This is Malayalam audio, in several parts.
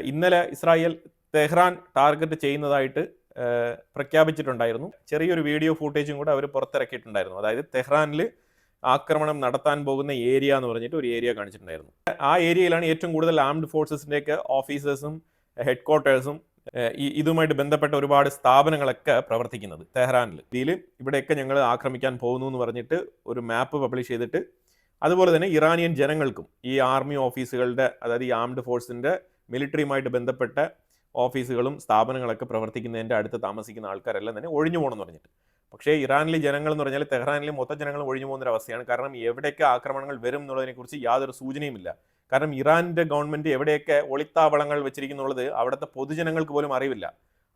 ഇന്നലെ ഇസ്രായേൽ തെഹ്റാൻ ടാർഗറ്റ് ചെയ്യുന്നതായിട്ട് പ്രഖ്യാപിച്ചിട്ടുണ്ടായിരുന്നു. ചെറിയൊരു വീഡിയോ ഫൂട്ടേജും കൂടെ അവർ പുറത്തിറക്കിയിട്ടുണ്ടായിരുന്നു. അതായത് തെഹ്റാനിൽ ആക്രമണം നടത്താൻ പോകുന്ന ഏരിയ എന്ന് പറഞ്ഞിട്ട് ഒരു ഏരിയ കാണിച്ചിട്ടുണ്ടായിരുന്നു. ആ ഏരിയയിലാണ് ഏറ്റവും കൂടുതൽ ആംഡ് ഫോഴ്സസിൻ്റെയൊക്കെ ഓഫീസേഴ്സും ഹെഡ് ക്വാർട്ടേഴ്സും ഇതുമായിട്ട് ബന്ധപ്പെട്ട ഒരുപാട് സ്ഥാപനങ്ങളൊക്കെ പ്രവർത്തിക്കുന്നത് തെഹ്റാനിൽ. ഇതിൽ ഇവിടെയൊക്കെ ഞങ്ങൾ ആക്രമിക്കാൻ പോകുന്നു എന്ന് പറഞ്ഞിട്ട് ഒരു മാപ്പ് പബ്ലിഷ് ചെയ്തിട്ട്, അതുപോലെ തന്നെ ഇറാനിയൻ ജനങ്ങൾക്കും ഈ ആർമി ഓഫീസുകളുടെ, അതായത് ഈ ആംഡ് ഫോഴ്സിൻ്റെ മിലിറ്ററിയുമായിട്ട് ബന്ധപ്പെട്ട ഓഫീസുകളും സ്ഥാപനങ്ങളൊക്കെ പ്രവർത്തിക്കുന്നതിൻ്റെ അടുത്ത് താമസിക്കുന്ന ആൾക്കാരെല്ലാം തന്നെ ഒഴിഞ്ഞു പോകണമെന്ന് പറഞ്ഞിട്ട്. പക്ഷേ ഇറാനിലെ ജനങ്ങൾ എന്ന് പറഞ്ഞാൽ തെഹ്റാനിലെ മൊത്തം ജനങ്ങൾ ഒഴിഞ്ഞു പോകുന്നൊരവസ്ഥയാണ്. കാരണം എവിടെയൊക്കെ ആക്രമണങ്ങൾ വരും എന്നുള്ളതിനെക്കുറിച്ച് യാതൊരു സൂചനയുമില്ല. കാരണം ഇറാൻ്റെ ഗവൺമെൻറ് എവിടെയൊക്കെ ഒളിത്താവളങ്ങൾ വെച്ചിരിക്കുന്നുള്ളത് അവിടുത്തെ പൊതുജനങ്ങൾക്ക് പോലും അറിവില്ല.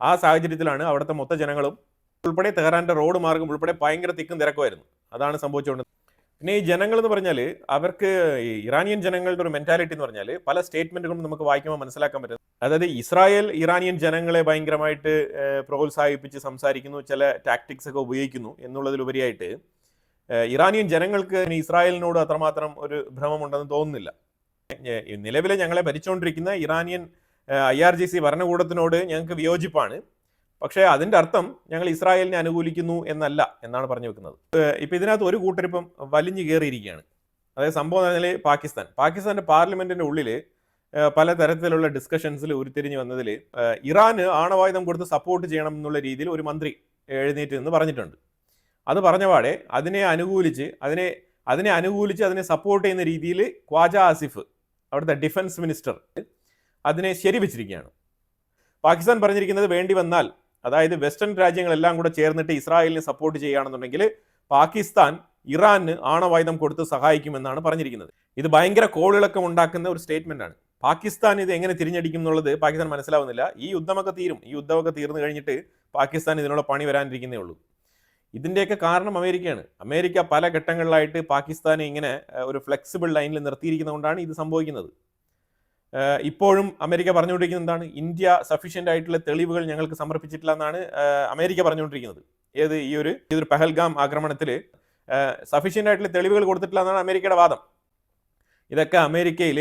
ആ സാഹചര്യത്തിലാണ് അവിടുത്തെ മൊത്ത ജനങ്ങളും ഉൾപ്പെടെ തെഹ്റാൻ്റെ റോഡ് മാർഗം ഉൾപ്പെടെ ഭയങ്കര തിക്കും തിരക്കുമായിരുന്നു. അതാണ് സംഭവിച്ചുകൊണ്ട്. പിന്നെ ഈ ജനങ്ങൾ എന്ന് പറഞ്ഞാൽ അവർക്ക്, ഈ ഇറാനിയൻ ജനങ്ങളുടെ ഒരു മെൻറ്റാലിറ്റി എന്ന് പറഞ്ഞാൽ പല സ്റ്റേറ്റ്മെൻറ്റുകളും നമുക്ക് വായിക്കുമ്പോൾ മനസ്സിലാക്കാൻ പറ്റും. അതായത് ഇസ്രായേൽ ഇറാനിയൻ ജനങ്ങളെ ഭയങ്കരമായിട്ട് പ്രോത്സാഹിപ്പിച്ച് സംസാരിക്കുന്നു, ചില ടാക്ടിക്സ് ഒക്കെ ഉപയോഗിക്കുന്നു എന്നുള്ളതിലുപരിയായിട്ട് ഇറാനിയൻ ജനങ്ങൾക്ക് ഇസ്രായേലിനോട് അത്രമാത്രം ഒരു ഭ്രമമുണ്ടെന്ന് തോന്നുന്നില്ല. നിലവിലെ ഞങ്ങളെ ഭരിച്ചുകൊണ്ടിരിക്കുന്ന ഇറാനിയൻ IRGC ഭരണകൂടത്തിനോട് ഞങ്ങൾക്ക് വിയോജിപ്പാണ്. പക്ഷേ അതിൻ്റെ അർത്ഥം ഞങ്ങൾ ഇസ്രായേലിനെ അനുകൂലിക്കുന്നു എന്നല്ല എന്നാണ് പറഞ്ഞു വെക്കുന്നത്. ഇപ്പം ഇതിനകത്ത് ഒരു കൂട്ടരിപ്പം വലിഞ്ഞു കയറിയിരിക്കുകയാണ്. അതായത് സംഭവം എന്ന് പറഞ്ഞാൽ പാകിസ്ഥാൻ്റെ പാർലമെൻറ്റിൻ്റെ ഉള്ളിൽ പലതരത്തിലുള്ള ഡിസ്കഷൻസിൽ ഉരുത്തിരിഞ്ഞ് വന്നതിൽ ഇറാന് ആണവായുധം കൊടുത്ത് സപ്പോർട്ട് ചെയ്യണം എന്നുള്ള രീതിയിൽ ഒരു മന്ത്രി എഴുന്നേറ്റ് എന്ന് പറഞ്ഞിട്ടുണ്ട്. അത് പറഞ്ഞപാടെ അതിനെ അനുകൂലിച്ച് അതിനെ സപ്പോർട്ട് ചെയ്യുന്ന രീതിയിൽ ഖ്വാജ ആസിഫ്, അവിടുത്തെ ഡിഫൻസ് മിനിസ്റ്റർ, അതിനെ ശരിവെച്ചിരിക്കുകയാണ്. പാകിസ്ഥാൻ പറഞ്ഞിരിക്കുന്നത് വേണ്ടി വന്നാൽ, അതായത് വെസ്റ്റേൺ രാജ്യങ്ങളെല്ലാം കൂടെ ചേർന്നിട്ട് ഇസ്രായേലിനെ സപ്പോർട്ട് ചെയ്യുകയാണെന്നുണ്ടെങ്കിൽ പാകിസ്ഥാൻ ഇറാന് ആണവായുധം കൊടുത്ത് സഹായിക്കുമെന്നാണ് പറഞ്ഞിരിക്കുന്നത്. ഇത് ഭയങ്കര കോളിളക്കം ഉണ്ടാക്കുന്ന ഒരു സ്റ്റേറ്റ്മെൻ്റാണ്. പാകിസ്ഥാൻ ഇത് എങ്ങനെ തിരിഞ്ഞടിക്കും എന്നുള്ളത് പാകിസ്ഥാൻ മനസ്സിലാവുന്നില്ല. ഈ യുദ്ധമൊക്കെ തീർന്നു കഴിഞ്ഞിട്ട് പാകിസ്ഥാൻ ഇതിനുള്ള പണി വരാനിരിക്കുന്നേ ഉള്ളൂ. ഇതിൻ്റെയൊക്കെ കാരണം അമേരിക്കയാണ്. അമേരിക്ക പല ഘട്ടങ്ങളിലായിട്ട് പാകിസ്ഥാനെ ഇങ്ങനെ ഒരു ഫ്ലെക്സിബിൾ ലൈനിൽ നിർത്തിയിരിക്കുന്നതുകൊണ്ടാണ് ഇത് സംഭവിക്കുന്നത്. ഇപ്പോഴും അമേരിക്ക പറഞ്ഞുകൊണ്ടിരിക്കുന്നത് എന്താണ്? ഇന്ത്യ സഫീഷ്യൻ്റ് ആയിട്ടുള്ള തെളിവുകൾ ഞങ്ങൾക്ക് സമർപ്പിച്ചിട്ടില്ല എന്നാണ് അമേരിക്ക പറഞ്ഞുകൊണ്ടിരിക്കുന്നത്. ഈ ഒരു പഹൽഗാം ആക്രമണത്തിൽ സഫീഷ്യൻ്റ് ആയിട്ടുള്ള തെളിവുകൾ കൊടുത്തിട്ടില്ല എന്നാണ് അമേരിക്കയുടെ വാദം. ഇതൊക്കെ അമേരിക്കയിൽ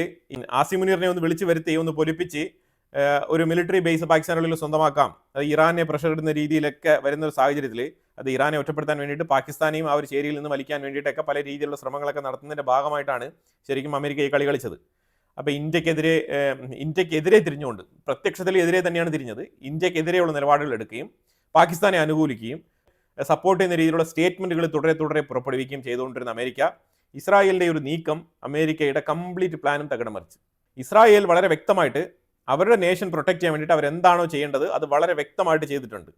ആസിം മുനീറിനെ ഒന്ന് വിളിച്ചു വരുത്തി ഒന്ന് പൊലിപ്പിച്ച് ഒരു മിലിറ്ററി ബേസ് പാകിസ്ഥാനുള്ളിൽ സ്വന്തമാക്കാം, അത് ഇറാനെ പ്രഷർ ഇടുന്ന രീതിയിലൊക്കെ വരുന്ന ഒരു സാഹചര്യത്തിൽ അത് ഇറാനെ ഒറ്റപ്പെടുത്താൻ വേണ്ടിയിട്ട് പാകിസ്ഥാനെയും ആ ഒരു ചേരിയിൽ നിന്ന് വലിക്കാൻ വേണ്ടിയിട്ടൊക്കെ പല രീതിയിലുള്ള ശ്രമങ്ങളൊക്കെ നടത്തുന്നതിൻ്റെ ഭാഗമായിട്ടാണ് ശരിക്കും അമേരിക്ക ഈ കളി കളിച്ചത്. അപ്പോൾ ഇന്ത്യക്കെതിരെ തിരിഞ്ഞുകൊണ്ട്, പ്രത്യക്ഷത്തിൽ എതിരെ തന്നെയാണ് തിരിഞ്ഞത്. ഇന്ത്യക്കെതിരെയുള്ള നിലപാടുകൾ എടുക്കുകയും പാകിസ്ഥാനെ അനുകൂലിക്കുകയും സപ്പോർട്ട് ചെയ്യുന്ന രീതിയിലുള്ള സ്റ്റേറ്റ്മെൻറ്റുകൾ തുടരെ പുറപ്പെടുവിക്കുകയും ചെയ്തുകൊണ്ടിരുന്ന അമേരിക്ക, ഇസ്രായേലിൻ്റെ ഒരു നീക്കം അമേരിക്കയുടെ കംപ്ലീറ്റ് പ്ലാനും തകിടം മറിച്ചു. ഇസ്രായേൽ വളരെ വ്യക്തമായിട്ട് അവരുടെ നേഷൻ പ്രൊട്ടക്ട് ചെയ്യാൻ വേണ്ടിയിട്ട് അവരെന്താണോ ചെയ്യേണ്ടത് അത് വളരെ വ്യക്തമായിട്ട് ചെയ്തിട്ടുണ്ട്.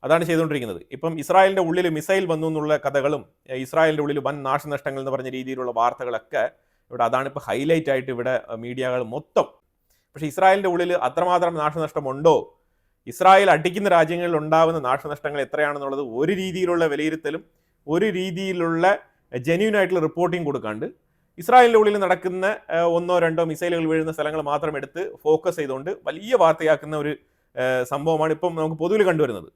അതാണ് ചെയ്തുകൊണ്ടിരിക്കുന്നത്. ഇപ്പം ഇസ്രായേലിൻ്റെ ഉള്ളിൽ മിസൈൽ വന്നു എന്നുള്ള കഥകളും ഇസ്രായേലിൻ്റെ ഉള്ളിൽ വൻ നാശനഷ്ടങ്ങൾ എന്ന് പറഞ്ഞ രീതിയിലുള്ള വാർത്തകളൊക്കെ ഇവിടെ അതാണിപ്പോൾ ഹൈലൈറ്റ് ആയിട്ട് ഇവിടെ മീഡിയകൾ മൊത്തം. പക്ഷേ ഇസ്രായേലിൻ്റെ ഉള്ളിൽ അത്രമാത്രം നാശനഷ്ടമുണ്ടോ, ഇസ്രായേൽ അടിക്കുന്ന രാജ്യങ്ങളിൽ ഉണ്ടാകുന്ന നാശനഷ്ടങ്ങൾ എത്രയാണെന്നുള്ളത് ഒരു രീതിയിലുള്ള വിലയിരുത്തലും ഒരു രീതിയിലുള്ള ജെന്യൂൻ ആയിട്ടുള്ള റിപ്പോർട്ടിങ് കൊടുക്കാണ്ട് ഇസ്രായേലിൻ്റെ ഉള്ളിൽ നടക്കുന്ന 1-2 മിസൈലുകൾ വീഴുന്ന സ്ഥലങ്ങൾ മാത്രം എടുത്ത് ഫോക്കസ് ചെയ്തുകൊണ്ട് വലിയ വാർത്തയാക്കുന്ന ഒരു സംഭവമാണ് ഇപ്പം നമുക്ക് പൊതുവിൽ കണ്ടുവരുന്നത്.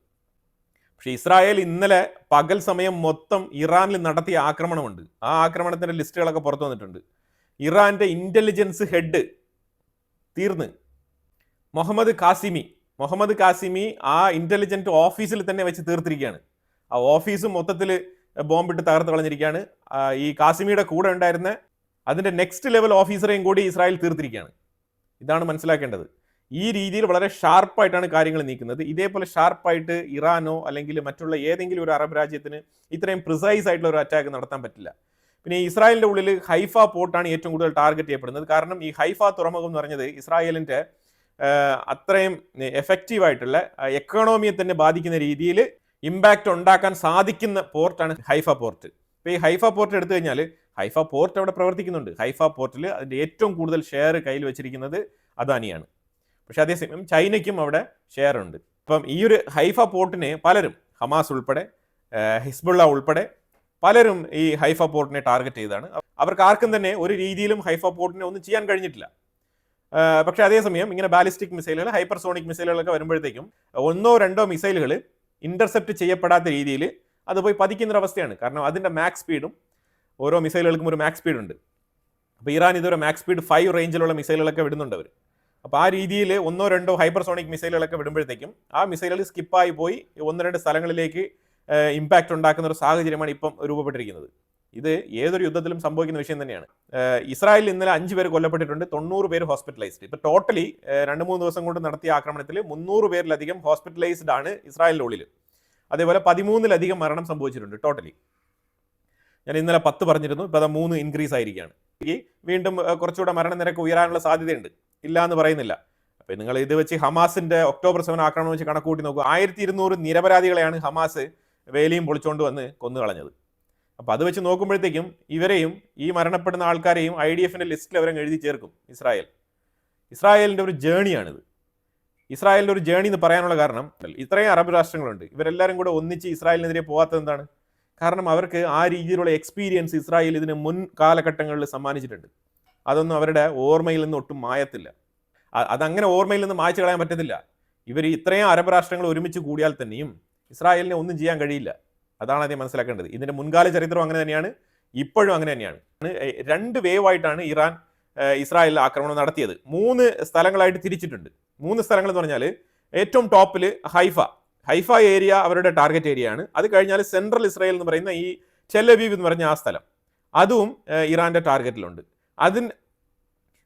പക്ഷേ ഇസ്രായേൽ ഇന്നലെ പകൽ സമയം മൊത്തം ഇറാനിൽ നടത്തിയ ആക്രമണമുണ്ട്. ആ ആക്രമണത്തിൻ്റെ ലിസ്റ്റുകളൊക്കെ പുറത്തു വന്നിട്ടുണ്ട്. ഇറാൻ്റെ ഇൻ്റലിജൻസ് ഹെഡ് തീർന്ന് മുഹമ്മദ് കാസിമി ആ ഇൻ്റലിജൻറ്റ് ഓഫീസിൽ തന്നെ വെച്ച് തീർത്തിരിക്കുകയാണ്. ആ ഓഫീസ് മൊത്തത്തിൽ ബോംബിട്ട് തകർത്ത് കളഞ്ഞിരിക്കുകയാണ്. ഈ കാസിമിയുടെ കൂടെ ഉണ്ടായിരുന്ന അതിൻ്റെ നെക്സ്റ്റ് ലെവൽ ഓഫീസറെയും കൂടി ഇസ്രായേൽ തീർത്തിരിക്കുകയാണ്. ഇതാണ് മനസ്സിലാക്കേണ്ടത്. ഈ രീതിയിൽ വളരെ ഷാർപ്പായിട്ടാണ് കാര്യങ്ങൾ നീക്കുന്നത്. ഇതേപോലെ ഷാർപ്പായിട്ട് ഇറാനോ അല്ലെങ്കിൽ മറ്റുള്ള ഏതെങ്കിലും ഒരു അറബ് രാജ്യത്തിന് ഇത്രയും പ്രിസൈസ് ആയിട്ടുള്ള ഒരു അറ്റാക്ക് നടത്താൻ പറ്റില്ല. പിന്നെ ഇസ്രായേലിൻ്റെ ഉള്ളിൽ ഹൈഫ പോർട്ടാണ് ഏറ്റവും കൂടുതൽ ടാർഗറ്റ് ചെയ്യപ്പെടുന്നത്. കാരണം ഈ ഹൈഫ തുറമുഖം എന്ന് പറഞ്ഞത് ഇസ്രായേലിൻ്റെ അത്രയും എഫക്റ്റീവായിട്ടുള്ള എക്കണോമിയെ തന്നെ ബാധിക്കുന്ന രീതിയിൽ ഇമ്പാക്റ്റ് ഉണ്ടാക്കാൻ സാധിക്കുന്ന പോർട്ടാണ് ഹൈഫ പോർട്ട്. ഇപ്പോൾ ഈ ഹൈഫ പോർട്ട് എടുത്തു കഴിഞ്ഞാൽ ഹൈഫ പോർട്ട് അവിടെ പ്രവർത്തിക്കുന്നുണ്ട്. ഹൈഫ പോർട്ടിൽ അതിൻ്റെ ഏറ്റവും കൂടുതൽ ഷെയർ കയ്യിൽ വെച്ചിരിക്കുന്നത് അദാനിയാണ്. പക്ഷേ അതേസമയം ചൈനയ്ക്കും അവിടെ ഷെയർ ഉണ്ട്. അപ്പം ഈ ഒരു ഹൈഫ പോർട്ടിനെ പലരും, ഹമാസ് ഉൾപ്പെടെ ഹിസ്ബുള്ള ഉൾപ്പെടെ പലരും ഈ ഹൈഫ പോർട്ടിനെ ടാർഗറ്റ് ചെയ്താണ്. അവർക്ക് ആർക്കും തന്നെ ഒരു രീതിയിലും ഹൈഫ പോർട്ടിനെ ഒന്നും ചെയ്യാൻ കഴിഞ്ഞിട്ടില്ല. പക്ഷേ അതേസമയം ഇങ്ങനെ ബാലിസ്റ്റിക് മിസൈലുകൾ, ഹൈപ്പർസോണിക് മിസൈലുകളൊക്കെ വരുമ്പോഴത്തേക്കും 1-2 മിസൈലുകൾ ഇൻ്റർസെപ്റ്റ് ചെയ്യപ്പെടാത്ത രീതിയിൽ അത് പോയി പതിക്കുന്നൊരവസ്ഥയാണ്. കാരണം അതിൻ്റെ മാക്സ് സ്പീഡും, ഓരോ മിസൈലുകൾക്കും ഒരു മാക്സ് സ്പീഡ് ഉണ്ട്. അപ്പോൾ ഇറാൻ ഇതൊരു മാക്സ് സ്പീഡ് 5 റേഞ്ചിലുള്ള മിസൈലുകളൊക്കെ വിടുന്നുണ്ട് അവർ. അപ്പോൾ ആ രീതിയിൽ 1-2 ഹൈപ്പർസോണിക് മിസൈലുകളൊക്കെ വിടുമ്പോഴത്തേക്കും ആ മിസൈലുകൾ സ്കിപ്പായി പോയി 1-2 സ്ഥലങ്ങളിലേക്ക് ഇമ്പാക്റ്റ് ഉണ്ടാക്കുന്ന ഒരു സാഹചര്യമാണ് ഇപ്പം രൂപപ്പെട്ടിരിക്കുന്നത്. ഇത് ഏതൊരു യുദ്ധത്തിലും സംഭവിക്കുന്ന വിഷയം തന്നെയാണ്. ഇസ്രായേലിൽ ഇന്നലെ 5 പേര് കൊല്ലപ്പെട്ടിട്ടുണ്ട്, 90 പേര് ഹോസ്പിറ്റലൈസ്ഡ്. ഇപ്പൊ ടോട്ടലി 2-3 ദിവസം കൊണ്ട് നടത്തിയ ആക്രമണത്തിൽ 300 പേരിലധികം ഹോസ്പിറ്റലൈസ്ഡ് ആണ് ഇസ്രായേലിന്റെ ഉള്ളിൽ. അതേപോലെ 13-ലധികം മരണം സംഭവിച്ചിട്ടുണ്ട് ടോട്ടലി. ഞാൻ ഇന്നലെ 10 പറഞ്ഞിരുന്നു, ഇപ്പൊ അത് 3 ഇൻക്രീസ് ആയിരിക്കുകയാണ്. വീണ്ടും കുറച്ചുകൂടെ മരണനിരക്ക് ഉയരാനുള്ള സാധ്യതയുണ്ട്, ഇല്ല എന്ന് പറയുന്നില്ല. അപ്പൊ നിങ്ങൾ ഇത് വെച്ച് ഹമാസിന്റെ ഒക്ടോബർ 7 ആക്രമണം വെച്ച് കണക്കൂട്ടി നോക്കുക. 1200 നിരപരാധികളെയാണ് ഹമാസ് വേലിയും പൊളിച്ചുകൊണ്ട് വന്ന് കൊന്നുകളഞ്ഞത്. അപ്പൊ അത് വെച്ച് നോക്കുമ്പോഴത്തേക്കും ഇവരെയും ഈ മരണപ്പെടുന്ന ആൾക്കാരെയും IDFന്റെ ലിസ്റ്റിൽ അവരെ എഴുതി ചേർക്കും ഇസ്രായേലിന്റെ ഒരു ജേണിയാണിത്. ഇസ്രായേലിന്റെ ഒരു ജേണി എന്ന് പറയാനുള്ള കാരണം, ഇത്രയും അറബ് രാഷ്ട്രങ്ങളുണ്ട്, ഇവരെല്ലാവരും കൂടെ ഒന്നിച്ച് ഇസ്രായേലിനെതിരെ പോകാത്തത് എന്താണ്? കാരണം അവർക്ക് ആ രീതിയിലുള്ള എക്സ്പീരിയൻസ് ഇസ്രായേൽ ഇതിന് മുൻ കാലഘട്ടങ്ങളിൽ സമ്മാനിച്ചിട്ടുണ്ട്. അതൊന്നും അവരുടെ ഓർമ്മയിൽ നിന്ന് ഒട്ടും മായത്തില്ല. അതങ്ങനെ ഓർമ്മയിൽ നിന്ന് മായ്ച്ചു കളയാൻ പറ്റത്തില്ല. ഇവർ ഇത്രയും അറബ് രാഷ്ട്രങ്ങൾ ഒരുമിച്ച് കൂടിയാൽ തന്നെയും ഇസ്രായേലിനെ ഒന്നും ചെയ്യാൻ കഴിയില്ല. അതാണ് ആദ്യം മനസ്സിലാക്കേണ്ടത്. ഇതിന്റെ മുൻകാല ചരിത്രം അങ്ങനെ തന്നെയാണ്, ഇപ്പോഴും അങ്ങനെ തന്നെയാണ്. 2 വേവായിട്ടാണ് ഇറാൻ ഇസ്രായേലിൽ ആക്രമണം നടത്തിയത്. 3 സ്ഥലങ്ങളായിട്ട് തിരിച്ചിട്ടുണ്ട്. 3 സ്ഥലങ്ങൾ എന്ന് പറഞ്ഞാൽ ഏറ്റവും ടോപ്പിൽ ഹൈഫ ഏരിയ അവരുടെ ടാർഗറ്റ് ഏരിയയാണ്. അത് കഴിഞ്ഞാൽ സെൻട്രൽ ഇസ്രായേൽ എന്ന് പറയുന്ന ഈ ടെൽ-അവീവ് എന്ന് പറഞ്ഞ ആ സ്ഥലം, അതും ഇറാന്റെ ടാർഗറ്റിലുണ്ട്.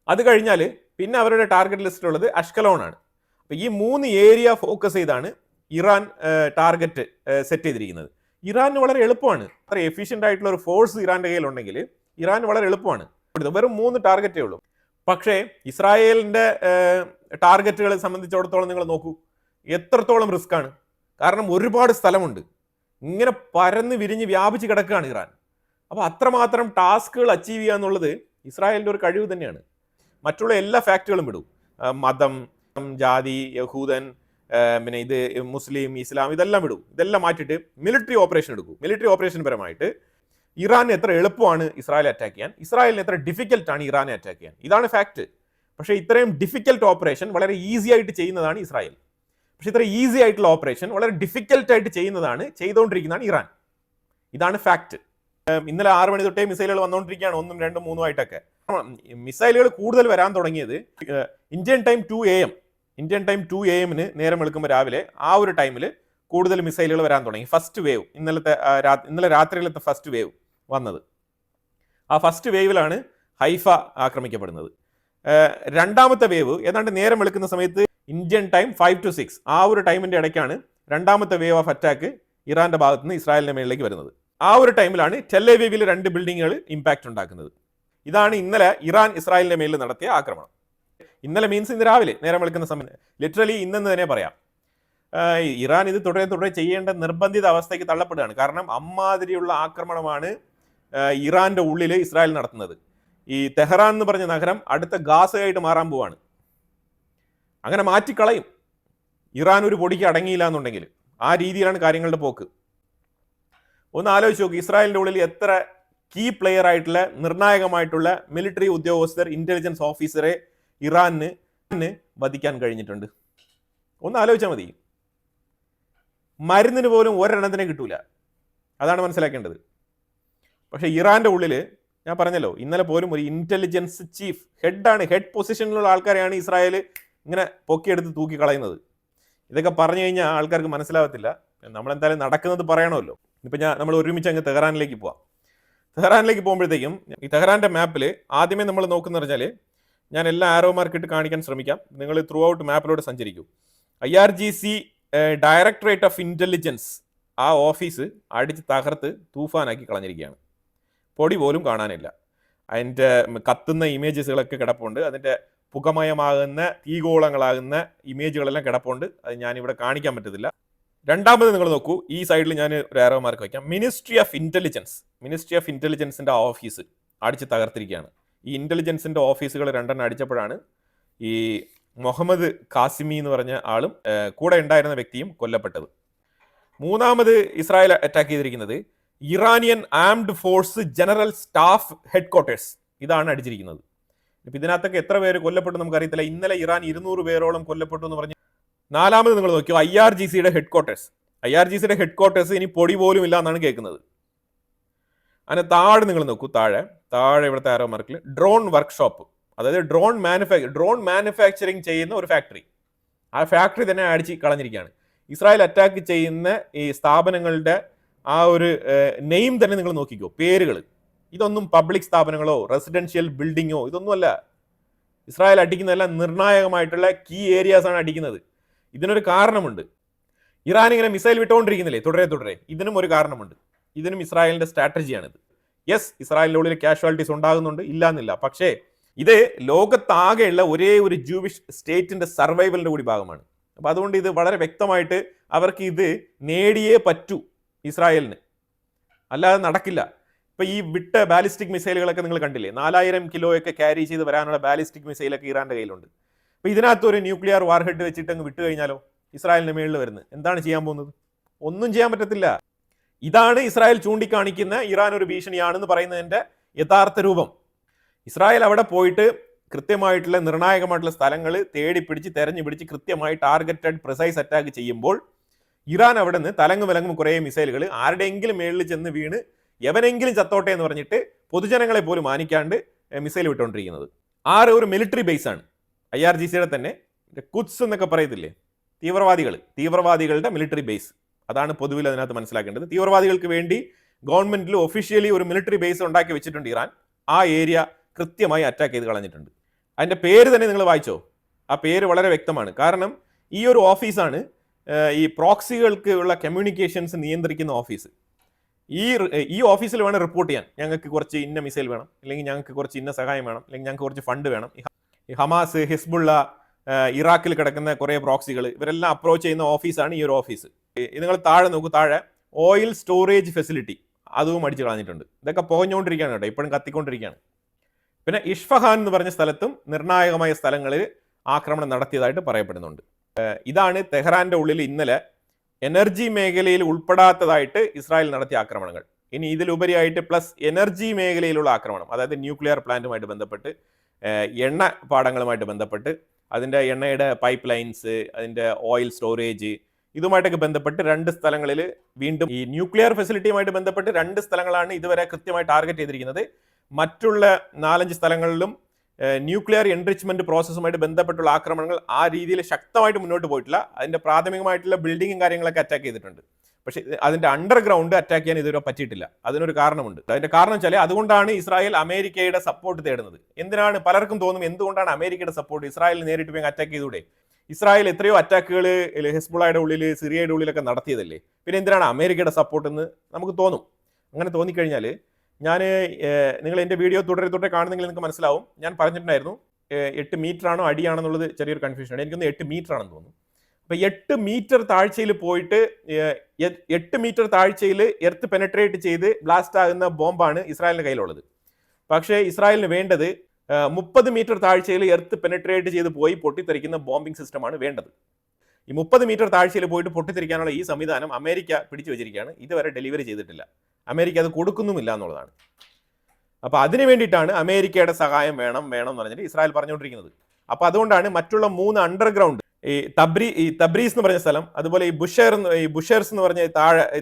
അത് കഴിഞ്ഞാൽ പിന്നെ അവരുടെ ടാർഗറ്റ് ലിസ്റ്റിലുള്ളത് അഷ്കലോൺ ആണ്. അപ്പൊ ഈ 3 ഏരിയ ഫോക്കസ് ചെയ്താണ് ഇറാൻ ടാർഗറ്റ് സെറ്റ് ചെയ്തിരിക്കുന്നത്. ഇറാന് വളരെ എളുപ്പമാണ്. അത്ര എഫിഷ്യൻ്റ് ആയിട്ടുള്ള ഒരു ഫോഴ്സ് ഇറാന്റെ കയ്യിലുണ്ടെങ്കിൽ ഇറാൻ വളരെ എളുപ്പമാണ്. വെറും 3 ടാർഗറ്റേ ഉള്ളൂ. പക്ഷേ ഇസ്രായേലിന്റെ ടാർഗറ്റുകളെ സംബന്ധിച്ചിടത്തോളം നിങ്ങൾ നോക്കൂ, എത്രത്തോളം റിസ്ക് ആണ്. കാരണം ഒരുപാട് സ്ഥലമുണ്ട്, ഇങ്ങനെ പരന്ന് വിരിഞ്ഞ് വ്യാപിച്ച് കിടക്കുകയാണ് ഇറാൻ. അപ്പോൾ അത്രമാത്രം ടാസ്കുകൾ അച്ചീവ് ചെയ്യുക എന്നുള്ളത് ഇസ്രായേലിന്റെ ഒരു കഴിവ് തന്നെയാണ്. മറ്റുള്ള എല്ലാ ഫാക്റ്റുകളും വിടും, മതം, ജാതി, യഹൂദൻ, പിന്നെ ഇത് മുസ്ലിം, ഇസ്ലാം, ഇതെല്ലാം വിടും. ഇതെല്ലാം മാറ്റിയിട്ട് മിലിറ്ററി ഓപ്പറേഷൻ എടുക്കും. മിലിറ്ററി ഓപ്പറേഷൻ പരമായിട്ട് ഇറാന് എത്ര എളുപ്പമാണ് ഇസ്രായേൽ അറ്റാക്ക് ചെയ്യാൻ, ഇസ്രായേലിന് എത്ര ഡിഫിക്കൽട്ടാണ് ഇറാനെ അറ്റാക്ക് ചെയ്യാൻ, ഇതാണ് ഫാക്ട്. പക്ഷേ ഇത്രയും ഡിഫിക്കൽട്ട് ഓപ്പറേഷൻ വളരെ ഈസി ആയിട്ട് ചെയ്യുന്നതാണ് ഇസ്രായേൽ. പക്ഷേ ഇത്ര ഈസി ആയിട്ടുള്ള ഓപ്പറേഷൻ വളരെ ഡിഫിക്കൽട്ടായിട്ട് ചെയ്തുകൊണ്ടിരിക്കുന്നതാണ് ഇറാൻ. ഇതാണ് ഫാക്ട്. ഇന്നലെ 6 മണി തൊട്ടേ മിസൈലുകൾ വന്നുകൊണ്ടിരിക്കുകയാണ്, 1, 2, 3 ആയിട്ടൊക്കെ. മിസൈലുകൾ കൂടുതൽ വരാൻ തുടങ്ങിയത് ഇന്ത്യൻ ടൈം 2 AM നേരം വെളുക്കുമ്പോൾ രാവിലെ ആ ഒരു ടൈമിൽ കൂടുതൽ മിസൈലുകൾ വരാൻ തുടങ്ങി. ഫസ്റ്റ് വേവ് ഇന്നലെ രാത്രിയിലത്തെ ഫസ്റ്റ് വേവ് വന്നത്. ആ ഫസ്റ്റ് വേവിലാണ് ഹൈഫ ആക്രമിക്കപ്പെടുന്നത്. രണ്ടാമത്തെ വേവ് ഏതാണ്ട് നേരം വെളുക്കുന്ന സമയത്ത് ഇന്ത്യൻ ടൈം 5 to 6 ആ ഒരു ടൈമിന്റെ ഇടയ്ക്കാണ് രണ്ടാമത്തെ വേവ് ഓഫ് അറ്റാക്ക് ഇറാന്റെ ഭാഗത്ത് നിന്ന് ഇസ്രായേലിന്റെ മേളിലേക്ക് വരുന്നത്. ആ ഒരു ടൈമിലാണ് ടെൽ-അവീവിൽ 2 ബിൽഡിങ്ങുകൾ ഇമ്പാക്റ്റ് ഉണ്ടാക്കുന്നത്. ഇതാണ് ഇന്നലെ ഇറാൻ ഇസ്രായേലിന്റെ മേലിൽ നടത്തിയ ആക്രമണം. ഇന്നലെ മീൻസ് ഇന്ന് രാവിലെ നേരം വെളുക്കുന്ന സമയം, ലിറ്ററലി ഇന്നെന്ന് തന്നെ പറയാം. ഇറാൻ ഇത് തുടരെ ചെയ്യേണ്ട നിർബന്ധിത അവസ്ഥയ്ക്ക് തള്ളപ്പെടുകയാണ്. കാരണം അമ്മാതിരിയുള്ള ആക്രമണമാണ് ഇറാന്റെ ഉള്ളിൽ ഇസ്രായേൽ നടത്തുന്നത്. ഈ തെഹ്റാൻ എന്ന് പറഞ്ഞ നഗരം അടുത്ത ഗാസയായിട്ട് മാറാൻ പോവാണ്. അങ്ങനെ മാറ്റിക്കളയും ഇറാൻ ഒരു പൊടിക്ക് അടങ്ങിയില്ല എന്നുണ്ടെങ്കിൽ. ആ രീതിയിലാണ് കാര്യങ്ങളുടെ പോക്ക്. ഒന്ന് ആലോചിച്ച് നോക്ക്, ഇസ്രായേലിന്റെ ഉള്ളിൽ എത്ര കീ പ്ലെയർ ആയിട്ടുള്ള നിർണായകമായിട്ടുള്ള മിലിറ്ററി ഉദ്യോഗസ്ഥർ, ഇന്റലിജൻസ് ഓഫീസറെ ഇറാന് വധിക്കാൻ കഴിഞ്ഞിട്ടുണ്ട്. ഒന്ന് ആലോചിച്ചാൽ മതി. മരുന്നിന് പോലും ഒരെണ്ണത്തിനെ കിട്ടൂല, അതാണ് മനസ്സിലാക്കേണ്ടത്. പക്ഷെ ഇറാന്റെ ഉള്ളിൽ ഞാൻ പറഞ്ഞല്ലോ, ഇന്നലെ പോലും ഒരു ഇന്റലിജൻസ് ചീഫ് ഹെഡ് പൊസിഷനിലുള്ള ആൾക്കാരെയാണ് ഇസ്രായേൽ ഇങ്ങനെ പൊക്കിയെടുത്ത് തൂക്കിക്കളയുന്നത്. ഇതൊക്കെ പറഞ്ഞു കഴിഞ്ഞാൽ ആൾക്കാർക്ക് മനസ്സിലാവത്തില്ല. നമ്മളെന്തായാലും നടക്കുന്നത് പറയണമല്ലോ. ഇപ്പം നമ്മൾ ഒരുമിച്ച് അങ്ങ് തെഹ്റാനിലേക്ക് പോവാം. തെഹ്റാനിലേക്ക് പോകുമ്പോഴത്തേക്കും ഈ തെഹ്റാന്റെ മാപ്പിൽ ആദ്യമേ നമ്മൾ നോക്കുന്ന പറഞ്ഞാൽ, ഞാൻ എല്ലാ ആരോ മാർക്കിട്ട് കാണിക്കാൻ ശ്രമിക്കാം, നിങ്ങൾ ത്രൂ ഔട്ട് മാപ്പിലൂടെ സഞ്ചരിക്കൂ. IRGC ഡയറക്ടറേറ്റ് ഓഫ് ഇന്റലിജൻസ് ആ ഓഫീസ് അടിച്ച് തകർത്ത് തൂഫാനാക്കി കളഞ്ഞിരിക്കുകയാണ്. പൊടി പോലും കാണാനില്ല. അതിൻ്റെ കത്തുന്ന ഇമേജസുകളൊക്കെ കിടപ്പുണ്ട്, അതിൻ്റെ പുകമയമാകുന്ന തീഗോളങ്ങളാകുന്ന ഇമേജുകളെല്ലാം കിടപ്പുണ്ട്. അത് ഞാനിവിടെ കാണിക്കാൻ പറ്റത്തില്ല. രണ്ടാമത് നിങ്ങൾ നോക്കൂ, ഈ സൈഡിൽ ഞാൻ ഒരു ആരോ മാർക്ക് വയ്ക്കാം. മിനിസ്ട്രി ഓഫ് ഇന്റലിജൻസിന്റെ ഓഫീസ് അടിച്ച് തകർത്തിരിക്കുകയാണ്. ഈ ഇന്റലിജൻസിന്റെ ഓഫീസുകൾ 2 അടിച്ചപ്പോഴാണ് ഈ മുഹമ്മദ് കാസിമി എന്ന് പറഞ്ഞ ആളും കൂടെ ഉണ്ടായിരുന്ന വ്യക്തിയും കൊല്ലപ്പെട്ടത്. മൂന്നാമത് ഇസ്രായേൽ അറ്റാക്ക് ചെയ്തിരിക്കുന്നത് Iranian armed force general staff headquarters, ഇതാണ് അടിച്ചിരിക്കുന്നത്. ഇപ്പം ഇതിനകത്തൊക്കെ എത്ര പേര് കൊല്ലപ്പെട്ടു നമുക്കറിയത്തില്ല. ഇന്നലെ ഇറാൻ 200 പേരോളം കൊല്ലപ്പെട്ടു എന്ന് പറഞ്ഞു. നാലാമത് നിങ്ങൾ നോക്കിയോ, IRGCയുടെ ഹെഡ്ക്വാർട്ടേഴ്സ് ഇനി പൊടി പോലും ഇല്ല എന്നാണ് കേൾക്കുന്നത്. അതിന് താഴെ നിങ്ങൾ നോക്കൂ, താഴെ ഇവിടുത്തെ ആരോ മാർക്കിൽ ഡ്രോൺ വർക്ക്ഷോപ്പ്, അതായത് ഡ്രോൺ മാനുഫാക്ചറിങ് ചെയ്യുന്ന ഒരു ഫാക്ടറി. ആ ഫാക്ടറി തന്നെ അടിച്ച് കളഞ്ഞിരിക്കുകയാണ്. ഇസ്രായേൽ അറ്റാക്ക് ചെയ്യുന്ന ഈ സ്ഥാപനങ്ങളുടെ ആ ഒരു നെയിം തന്നെ നിങ്ങൾ നോക്കിക്കോ, പേരുകൾ. ഇതൊന്നും പബ്ലിക് സ്ഥാപനങ്ങളോ റെസിഡൻഷ്യൽ ബിൽഡിങ്ങോ ഇതൊന്നുമല്ല. ഇസ്രായേൽ അടിക്കുന്നതെല്ലാം നിർണായകമായിട്ടുള്ള കീ ഏരിയാസ് ആണ് അടിക്കുന്നത്. ഇതിനൊരു കാരണമുണ്ട്. ഇറാൻ ഇങ്ങനെ മിസൈൽ വിട്ടുകൊണ്ടിരിക്കുന്നില്ലേ തുടരെ, ഇതിനും ഒരു കാരണമുണ്ട്. ഇതിനും ഇസ്രായേലിന്റെ സ്ട്രാറ്റജിയാണിത്. യെസ്, ഇസ്രായേലിന്റെ ഉള്ളിൽ കാഷ്വാലിറ്റീസ് ഉണ്ടാകുന്നുണ്ട്, ഇല്ലാന്നില്ല. പക്ഷേ ഇത് ലോകത്താകെയുള്ള ഒരേ ഒരു ജൂവിഷ് സ്റ്റേറ്റിന്റെ സർവൈവലിന്റെ കൂടി ഭാഗമാണ്. അപ്പൊ അതുകൊണ്ട് ഇത് വളരെ വ്യക്തമായിട്ട് അവർക്ക് ഇത് നേടിയേ പറ്റൂ ഇസ്രായേലിന്, അല്ലാതെ നടക്കില്ല. ഇപ്പൊ ഈ വിട്ട ബാലിസ്റ്റിക് മിസൈലുകളൊക്കെ നിങ്ങൾ കണ്ടില്ലേ, 4000 കിലോയൊക്കെ ക്യാരി ചെയ്ത് വരാനുള്ള ബാലിസ്റ്റിക് മിസൈലൊക്കെ ഇറാന്റെ കയ്യിലുണ്ട്. അപ്പൊ ഇതിനകത്ത് ഒരു ന്യൂക്ലിയർ വാർഹെഡ് വെച്ചിട്ട് അങ്ങ് വിട്ടു കഴിഞ്ഞാലോ ഇസ്രായേലിന്റെ മേളിൽ വരുന്നത് എന്താണ് ചെയ്യാൻ പോകുന്നത്? ഒന്നും ചെയ്യാൻ പറ്റത്തില്ല. ഇതാണ് ഇസ്രായേൽ ചൂണ്ടിക്കാണിക്കുന്ന ഇറാൻ ഒരു ഭീഷണിയാണെന്ന് പറയുന്നതിന്റെ യഥാർത്ഥ രൂപം. ഇസ്രായേൽ അവിടെ പോയിട്ട് കൃത്യമായിട്ടുള്ള നിർണായകമായിട്ടുള്ള സ്ഥലങ്ങൾ തേടിപ്പിടിച്ച് തെരഞ്ഞു പിടിച്ച് കൃത്യമായി ടാർഗറ്റഡ് പ്രിസൈസ് അറ്റാക്ക് ചെയ്യുമ്പോൾ ഇറാൻ അവിടെ നിന്ന് തലങ്ങും വിലങ്ങും കുറേ മിസൈലുകൾ ആരുടെയെങ്കിലും മേളിൽ ചെന്ന് വീണ് എവനെങ്കിലും ചത്തോട്ടെ എന്ന് പറഞ്ഞിട്ട് പൊതുജനങ്ങളെ പോലും മാനിക്കാണ്ട് മിസൈൽ വിട്ടുകൊണ്ടിരിക്കുന്നത്. ഒരു മിലിറ്ററി ബേസ് ആണ്. IRGCയുടെ തന്നെ കുദ്സ് എന്നൊക്കെ പറയത്തില്ലേ, തീവ്രവാദികളുടെ മിലിറ്ററി ബേസ്. അതാണ് പൊതുവിൽ അതിനകത്ത് മനസ്സിലാക്കേണ്ടത്. തീവ്രവാദികൾക്ക് വേണ്ടി ഗവൺമെന്റിൽ ഒഫീഷ്യലി ഒരു മിലിറ്ററി ബേസ് ഉണ്ടാക്കി വെച്ചിട്ടുണ്ട് ഇറാൻ. ആ ഏരിയ കൃത്യമായി അറ്റാക്ക് ചെയ്ത് കളഞ്ഞിട്ടുണ്ട്. അതിന്റെ പേര് തന്നെ നിങ്ങൾ വായിച്ചോ, ആ പേര് വളരെ വ്യക്തമാണ്. കാരണം ഈ ഒരു ഓഫീസാണ് ഈ പ്രോക്സികൾക്ക് ഉള്ള കമ്മ്യൂണിക്കേഷൻസ് നിയന്ത്രിക്കുന്ന ഓഫീസ്. ഈ ഓഫീസിൽ വേണം റിപ്പോർട്ട് ചെയ്യാൻ, ഞങ്ങൾക്ക് കുറച്ച് ഇന്ന മിസൈൽ വേണം, അല്ലെങ്കിൽ ഞങ്ങൾക്ക് കുറച്ച് ഇന്ന സഹായം വേണം, അല്ലെങ്കിൽ ഞങ്ങൾക്ക് കുറച്ച് ഫണ്ട് വേണം. ഈ ഹമാസ്, ഹിസ്ബുള്ള, ഇറാഖിൽ കിടക്കുന്ന കുറേ പ്രോക്സികൾ, ഇവരെല്ലാം അപ്രോച്ച് ചെയ്യുന്ന ഓഫീസാണ് ഈ ഒരു ഓഫീസ്. നിങ്ങൾ താഴെ നോക്കൂ, താഴെ ഓയിൽ സ്റ്റോറേജ് ഫെസിലിറ്റി അതും അടിച്ചു കളഞ്ഞിട്ടുണ്ട്. ഇതൊക്കെ പുകഞ്ഞുകൊണ്ടിരിക്കുകയാണ് കേട്ടോ, ഇപ്പോഴും കത്തിക്കൊണ്ടിരിക്കുകയാണ്. പിന്നെ ഇഷ്ഫഹാൻ എന്ന് പറഞ്ഞ സ്ഥലത്തും നിർണായകമായ സ്ഥലങ്ങളിൽ ആക്രമണം നടത്തിയതായിട്ട് പറയപ്പെടുന്നുണ്ട്. ഇതാണ് തെഹ്റാന്റെ ഉള്ളിൽ ഇന്നലെ എനർജി മേഖലയിൽ ഉൾപ്പെടാത്തതായിട്ട് ഇസ്രായേൽ നടത്തിയ ആക്രമണങ്ങൾ. ഇനി ഇതിലുപരിയായിട്ട് പ്ലസ് എനർജി മേഖലയിലുള്ള ആക്രമണം, അതായത് ന്യൂക്ലിയർ പ്ലാന്റുമായിട്ട് ബന്ധപ്പെട്ട്, എണ്ണ പാടങ്ങളുമായിട്ട് ബന്ധപ്പെട്ട്, അതിൻ്റെ എണ്ണയുടെ പൈപ്പ് ലൈൻസ്, അതിൻ്റെ ഓയിൽ സ്റ്റോറേജ്, ഇതുമായിട്ടൊക്കെ ബന്ധപ്പെട്ട് 2 സ്ഥലങ്ങളിൽ വീണ്ടും ഈ ന്യൂക്ലിയർ ഫെസിലിറ്റിയുമായിട്ട് ബന്ധപ്പെട്ട് 2 സ്ഥലങ്ങളാണ് ഇതുവരെ കൃത്യമായി ടാർഗറ്റ് ചെയ്തിരിക്കുന്നത്. മറ്റുള്ള 4-5 സ്ഥലങ്ങളിലും ന്യൂക്ലിയർ എൻറിച്ച്മെന്റ് പ്രോസസ്സുമായിട്ട് ബന്ധപ്പെട്ടുള്ള ആക്രമണങ്ങൾ ആ രീതിയിൽ ശക്തമായിട്ട് മുന്നോട്ട് പോയിട്ടില്ല. അതിന്റെ പ്രാഥമികമായിട്ടുള്ള ബിൽഡിങ്ങും കാര്യങ്ങളൊക്കെ അറ്റാക്ക് ചെയ്തിട്ടുണ്ട്. പക്ഷേ അതിന്റെ അണ്ടർഗ്രൗണ്ട് അറ്റാക്ക് ചെയ്യാൻ ഇതുവരെ പറ്റിയിട്ടില്ല. അതിനൊരു കാരണമുണ്ട്. അതിന്റെ കാരണം വെച്ചാൽ അതുകൊണ്ടാണ് ഇസ്രായേൽ അമേരിക്കയുടെ സപ്പോർട്ട് തേടുന്നത്. എന്തിനാണ് പലർക്കും തോന്നും എന്തുകൊണ്ടാണ് അമേരിക്കയുടെ സപ്പോർട്ട്? ഇസ്രായേലിൽ നേരിട്ട് പോയി അറ്റാക്ക് ചെയ്തൂടെ? ഇസ്രായേൽ എത്രയോ അറ്റാക്കുകൾ ഹെസ്ബുള്ളയുടെ ഉള്ളിൽ, സിറിയയുടെ ഉള്ളിലൊക്കെ നടത്തിയതല്ലേ, പിന്നെ എന്തിനാണ് അമേരിക്കയുടെ സപ്പോർട്ട് എന്ന് നമുക്ക് തോന്നും. അങ്ങനെ തോന്നിക്കഴിഞ്ഞാൽ നിങ്ങൾ എൻ്റെ വീഡിയോ തുടരെ കാണുന്നെങ്കിൽ നിങ്ങൾക്ക് മനസ്സിലാവും. ഞാൻ പറഞ്ഞിട്ടുണ്ടായിരുന്നു 8 മീറ്റർ ആണോ അടിയാണെന്നുള്ളത് ചെറിയൊരു കൺഫ്യൂഷനാണ്. എനിക്കൊന്ന് 8 മീറ്റർ ആണെന്ന് തോന്നുന്നു. അപ്പോൾ 8 മീറ്റർ താഴ്ചയിൽ പോയിട്ട് 8 മീറ്റർ താഴ്ചയിൽ എർത്ത് പെനട്രേറ്റ് ചെയ്ത് ബ്ലാസ്റ്റ് ആകുന്ന ബോംബാണ് ഇസ്രായേലിന്റെ കയ്യിലുള്ളത്. പക്ഷേ ഇസ്രായേലിന് വേണ്ടത് 30 മീറ്റർ താഴ്ചയിൽ എർത്ത് പെനട്രേറ്റ് ചെയ്ത് പോയി പൊട്ടിത്തെറിക്കുന്ന ബോംബിംഗ് സിസ്റ്റമാണ് വേണ്ടത്. ഈ 30 മീറ്റർ താഴ്ചയിൽ പോയിട്ട് പൊട്ടിത്തെറിക്കാനുള്ള ഈ സംവിധാനം അമേരിക്ക പിടിച്ചു വെച്ചിരിക്കുകയാണ്. ഇതുവരെ ഡെലിവറി ചെയ്തിട്ടില്ല. അമേരിക്ക അത് കൊടുക്കുന്നുമില്ല എന്നുള്ളതാണ്. അപ്പോൾ അതിനു വേണ്ടിയിട്ടാണ് അമേരിക്കയുടെ സഹായം വേണം എന്ന് പറഞ്ഞിട്ട് ഇസ്രായേൽ പറഞ്ഞുകൊണ്ടിരിക്കുന്നത്. അപ്പോൾ അതുകൊണ്ടാണ് മറ്റുള്ള 3 അണ്ടർഗ്രൗണ്ട്, ഈ തബ്രീസ് എന്ന് പറഞ്ഞ സ്ഥലം, അതുപോലെ ഈ ബുഷേഴ്സ് എന്ന് പറഞ്ഞ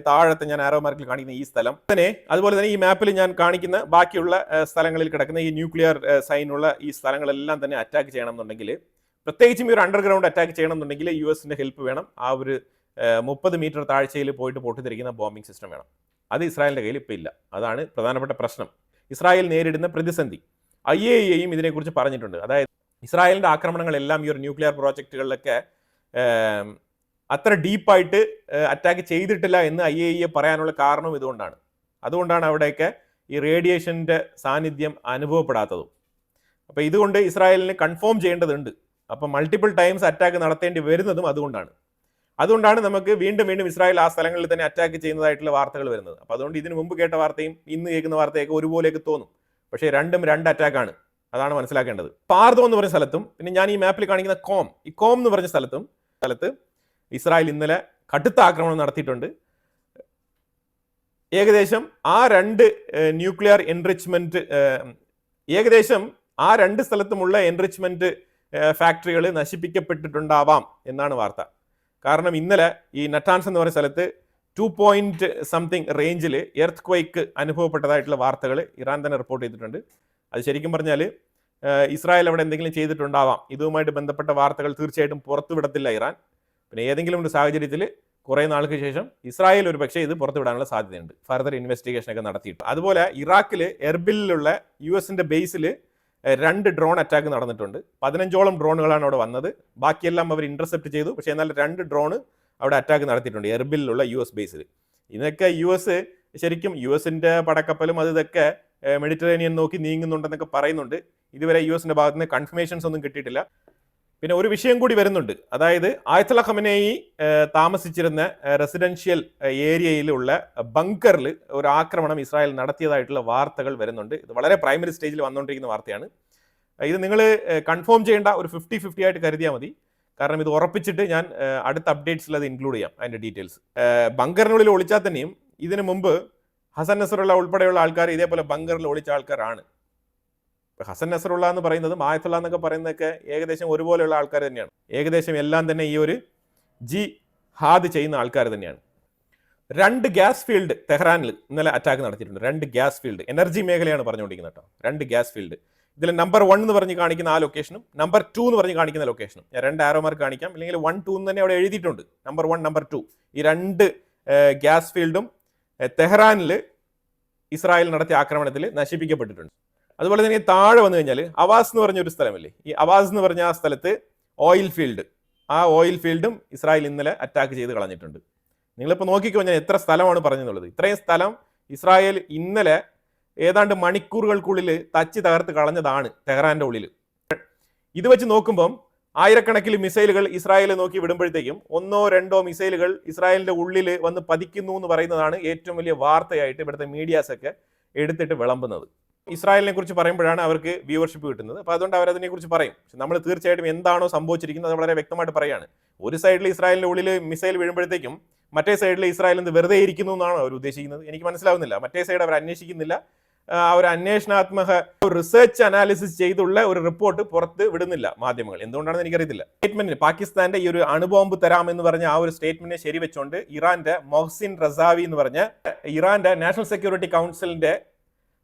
താഴത്തെ ഞാൻ ആരോ മാർക്കിൽ കാണിക്കുന്ന ഈ സ്ഥലം തന്നെ, അതുപോലെ തന്നെ ഈ മാപ്പിൽ ഞാൻ കാണിക്കുന്ന ബാക്കിയുള്ള സ്ഥലങ്ങളിൽ കിടക്കുന്ന ഈ ന്യൂക്ലിയർ സൈനുള്ള ഈ സ്ഥലങ്ങളെല്ലാം തന്നെ അറ്റാക്ക് ചെയ്യണം എന്നുണ്ടെങ്കിൽ, പ്രത്യേകിച്ചും ഈ ഒരു അണ്ടർഗ്രൗണ്ട് അറ്റാക്ക് ചെയ്യണം എന്നുണ്ടെങ്കിൽ US-ന്റെ ഹെൽപ്പ് വേണം. ആ ഒരു 30 മീറ്റർ താഴ്ചയിൽ പോയിട്ട് പൊട്ടിത്തെറിക്കുന്ന ബോംബിംഗ് സിസ്റ്റം വേണം. അത് ഇസ്രായേലിന്റെ കയ്യിൽ ഇപ്പം ഇല്ല. അതാണ് പ്രധാനപ്പെട്ട പ്രശ്നം. ഇസ്രായേൽ നേരിടുന്ന പ്രതിസന്ധി. IAEA ഇതിനെക്കുറിച്ച് പറഞ്ഞിട്ടുണ്ട്. അതായത് ഇസ്രായേലിന്റെ ആക്രമണങ്ങളെല്ലാം ഈ ഒരു ന്യൂക്ലിയർ പ്രോജക്റ്റുകളിലൊക്കെ അത്ര ഡീപ്പായിട്ട് അറ്റാക്ക് ചെയ്തിട്ടില്ല എന്ന് IAEA പറയാനുള്ള കാരണം ഇതുകൊണ്ടാണ്. അതുകൊണ്ടാണ് അവിടെയൊക്കെ ഈ റേഡിയേഷന്റെ സാന്നിധ്യം അനുഭവപ്പെടാത്തതും. അപ്പോൾ ഇതുകൊണ്ട് ഇസ്രായേലിന് കൺഫേം ചെയ്യേണ്ടതുണ്ട്. അപ്പോൾ മൾട്ടിപ്പിൾ ടൈംസ് അറ്റാക്ക് നടത്തേണ്ടി വരുന്നതും അതുകൊണ്ടാണ് നമുക്ക് വീണ്ടും ഇസ്രായേൽ ആ സ്ഥലങ്ങളിൽ തന്നെ അറ്റാക്ക് ചെയ്യുന്നതായിട്ടുള്ള വാർത്തകൾ വരുന്നത്. അപ്പോൾ അതുകൊണ്ട് ഇതിനു മുമ്പ് കേട്ട വാർത്തയും ഇന്ന് കേൾക്കുന്ന വാർത്തയൊക്കെ ഒരുപോലെയൊക്കെ തോന്നും. പക്ഷേ രണ്ടും 2 അറ്റാക്കാണ്. അതാണ് മനസ്സിലാക്കേണ്ടത്. പാർദോ എന്ന് പറഞ്ഞ സ്ഥലത്തും, പിന്നെ ഞാൻ ഈ മാപ്പിൽ കാണിക്കുന്ന കോം എന്ന് പറഞ്ഞ സ്ഥലത്ത് ഇസ്രായേൽ ഇന്നലെ കടുത്ത ആക്രമണം നടത്തിയിട്ടുണ്ട്. ഏകദേശം ആ 2 ന്യൂക്ലിയർ എൻറിച്ച്മെന്റ്, ഏകദേശം ആ 2 സ്ഥലത്തുമുള്ള എൻറിച്ച്മെന്റ് ഫാക്ടറികൾ നശിപ്പിക്കപ്പെട്ടിട്ടുണ്ടാവാം എന്നാണ് വാർത്ത. കാരണം ഇന്നലെ ഈ നറ്റാൻസ് എന്ന് പറയുന്ന സ്ഥലത്ത് 2.something റേഞ്ചിൽ എർത്ത് ക്വൈക്ക് അനുഭവപ്പെട്ടതായിട്ടുള്ള വാർത്തകൾ ഇറാൻ തന്നെ റിപ്പോർട്ട് ചെയ്തിട്ടുണ്ട്. അത് ശരിക്കും പറഞ്ഞാൽ ഇസ്രായേൽ അവിടെ എന്തെങ്കിലും ചെയ്തിട്ടുണ്ടാവാം. ഇതുമായിട്ട് ബന്ധപ്പെട്ട വാർത്തകൾ തീർച്ചയായിട്ടും പുറത്തുവിടത്തില്ല ഇറാൻ. പിന്നെ ഏതെങ്കിലും ഒരു സാഹചര്യത്തിൽ കുറേ നാൾക്ക് ശേഷം ഇസ്രായേൽ ഒരു പക്ഷേ ഇത് പുറത്തുവിടാനുള്ള സാധ്യതയുണ്ട്, ഫർദർ ഇൻവെസ്റ്റിഗേഷൻ ഒക്കെ നടത്തിയിട്ട്. അതുപോലെ ഇറാഖിൽ എർബിലുള്ള US ബേസിൽ 2 ഡ്രോൺ അറ്റാക്ക് നടന്നിട്ടുണ്ട്. 15ഓളം ഡ്രോണുകളാണ് അവിടെ വന്നത്. ബാക്കിയെല്ലാം അവർ ഇന്റർസെപ്റ്റ് ചെയ്തു. പക്ഷേ എന്നാൽ 2 ഡ്രോണ് അവിടെ അറ്റാക്ക് നടത്തിയിട്ടുണ്ട് എർബിലുള്ള US ബേസിൽ. ഇതൊക്കെ US ശരിക്കും US പടക്കപ്പലും ഇതൊക്കെ മെഡിറ്ററേനിയൻ നോക്കി നീങ്ങുന്നുണ്ടെന്നൊക്കെ പറയുന്നുണ്ട്. ഇതുവരെ US ഭാഗത്ത് നിന്ന് കൺഫർമേഷൻസ് ഒന്നും കിട്ടിയിട്ടില്ല. പിന്നെ ഒരു വിഷയം കൂടി വരുന്നുണ്ട്. അതായത് ആയത്തുള്ള ഖമനേയി താമസിച്ചിരുന്ന റെസിഡൻഷ്യൽ ഏരിയയിലുള്ള ബങ്കറിൽ ഒരു ആക്രമണം ഇസ്രായേൽ നടത്തിയതായിട്ടുള്ള വാർത്തകൾ വരുന്നുണ്ട്. ഇത് വളരെ പ്രൈമറി സ്റ്റേജിൽ വന്നുകൊണ്ടിരിക്കുന്ന വാർത്തയാണ്. ഇത് നിങ്ങൾ കൺഫേം ചെയ്യേണ്ട ഒരു 50-50 ആയിട്ട് കരുതിയാൽ മതി. കാരണം ഇത് ഉറപ്പിച്ചിട്ട് ഞാൻ അടുത്ത അപ്ഡേറ്റ്സിൽ അത് ഇൻക്ലൂഡ് ചെയ്യാം, അതിൻ്റെ ഡീറ്റെയിൽസ്. ബങ്കറിനുള്ളിൽ ഒളിച്ചാൽ തന്നെയും ഇതിനു മുമ്പ് ഹസൻ നസറുള്ള ഉൾപ്പെടെയുള്ള ആൾക്കാർ ഇതേപോലെ ബങ്കറിൽ ഒളിച്ച ആൾക്കാരാണ്. ഹസൻ നസറുള്ള എന്ന് പറയുന്നതും ആയത്തുള്ള എന്നൊക്കെ പറയുന്നതൊക്കെ ഏകദേശം ഒരുപോലെയുള്ള ആൾക്കാർ തന്നെയാണ്. ഏകദേശം എല്ലാം തന്നെ ഈ ഒരു ജിഹാദ് ചെയ്യുന്ന ആൾക്കാർ തന്നെയാണ്. 2 ഗ്യാസ് ഫീൽഡ് തെഹ്റാനിൽ ഇന്നലെ അറ്റാക്ക് നടത്തിയിട്ടുണ്ട്. 2 ഗ്യാസ് ഫീൽഡ്, എനർജി മേഖലയാണ് പറഞ്ഞുകൊണ്ടിരിക്കുന്നത് കേട്ടോ. 2 ഗ്യാസ് ഫീൽഡ്. ഇതിൽ നമ്പർ 1 എന്ന് പറഞ്ഞ് കാണിക്കുന്ന ആ ലൊക്കേഷനും നമ്പർ 2 എന്ന് പറഞ്ഞ് കാണിക്കുന്ന ലൊക്കേഷനും ഞാൻ 2 ആരോ മാർക്ക് കാണിക്കാം, അല്ലെങ്കിൽ 1, 2 എന്ന് തന്നെ അവിടെ എഴുതിയിട്ടുണ്ട്. നമ്പർ 1, നമ്പർ 2 ഈ 2 ഗ്യാസ് ഫീൽഡും തെഹ്റാനിൽ ഇസ്രായേൽ നടത്തിയ ആക്രമണത്തിൽ നശിപ്പിക്കപ്പെട്ടിട്ടുണ്ട്. അതുപോലെ തന്നെ താഴെ വന്നു കഴിഞ്ഞാൽ അവാസ് എന്ന് പറഞ്ഞൊരു സ്ഥലമല്ലേ, ഈ അവാസ് എന്ന് പറഞ്ഞ ആ സ്ഥലത്ത് ഓയിൽ ഫീൽഡ്, ആ ഓയിൽ ഫീൽഡും ഇസ്രായേൽ ഇന്നലെ അറ്റാക്ക് ചെയ്ത് കളഞ്ഞിട്ടുണ്ട്. നിങ്ങളിപ്പോൾ നോക്കിക്കോ ഞാൻ എത്ര സ്ഥലമാണ് പറഞ്ഞെന്നുള്ളത്. ഇത്രയും സ്ഥലം ഇസ്രായേൽ ഇന്നലെ ഏതാണ്ട് മണിക്കൂറുകൾക്കുള്ളിൽ തച്ച് തകർത്ത് കളഞ്ഞതാണ് തെഹ്റാന്റെ ഉള്ളിൽ. ഇത് വെച്ച് നോക്കുമ്പം ആയിരക്കണക്കിന് മിസൈലുകൾ ഇസ്രായേൽ നോക്കി വിടുമ്പോഴത്തേക്കും 1-2 മിസൈലുകൾ ഇസ്രായേലിന്റെ ഉള്ളിൽ വന്ന് പതിക്കുന്നു എന്ന് പറയുന്നതാണ് ഏറ്റവും വലിയ വാർത്തയായിട്ട് ഇവിടുത്തെ മീഡിയാസ് ഒക്കെ എടുത്തിട്ട് വിളമ്പുന്നത്. ഇസ്രായേലിനെ കുറിച്ച് പറയുമ്പോഴാണ് അവർക്ക് വ്യൂവർഷിപ്പ് കിട്ടുന്നത്. അപ്പോൾ അതുകൊണ്ട് അവരതിനെ കുറിച്ച് പറയും. പക്ഷെ നമ്മൾ തീർച്ചയായിട്ടും എന്താണോ സംഭവിച്ചിരിക്കുന്നത് അത് വളരെ വ്യക്തമായിട്ട് പറയാണ്. ഒരു സൈഡിൽ ഇസ്രായേലിന്റെ ഉള്ളിൽ മിസൈൽ വീഴുമ്പോഴത്തേക്കും മറ്റേ സൈഡിൽ ഇസ്രായേൽ എന്ത് വെറുതെ ഇരിക്കുന്നു എന്നാണ് അവർ ഉദ്ദേശിക്കുന്നത്. എനിക്ക് മനസ്സിലാവുന്നില്ല. മറ്റേ സൈഡ് അവർ അന്വേഷിക്കുന്നില്ല. അവർ അന്വേഷണാത്മക റിസർച്ച് അനാലിസിസ് ചെയ്തുള്ള ഒരു റിപ്പോർട്ട് പുറത്ത് വിടുന്നില്ല മാധ്യമങ്ങൾ. എന്തുകൊണ്ടാണെന്ന് എനിക്കറിയത്തില്ല. സ്റ്റേറ്റ്മെന്റിന് പാകിസ്ഥാന്റെ ഈ ഒരു അണുബോംബ് തരാം എന്ന് പറഞ്ഞ ആ ഒരു സ്റ്റേറ്റ്മെന്റിനെ ശരിവെച്ചുകൊണ്ട് ഇറാന്റെ മൊഹ്സിൻ റസാവി എന്ന് പറഞ്ഞ ഇറാന്റെ നാഷണൽ സെക്യൂരിറ്റി കൗൺസിലിന്റെ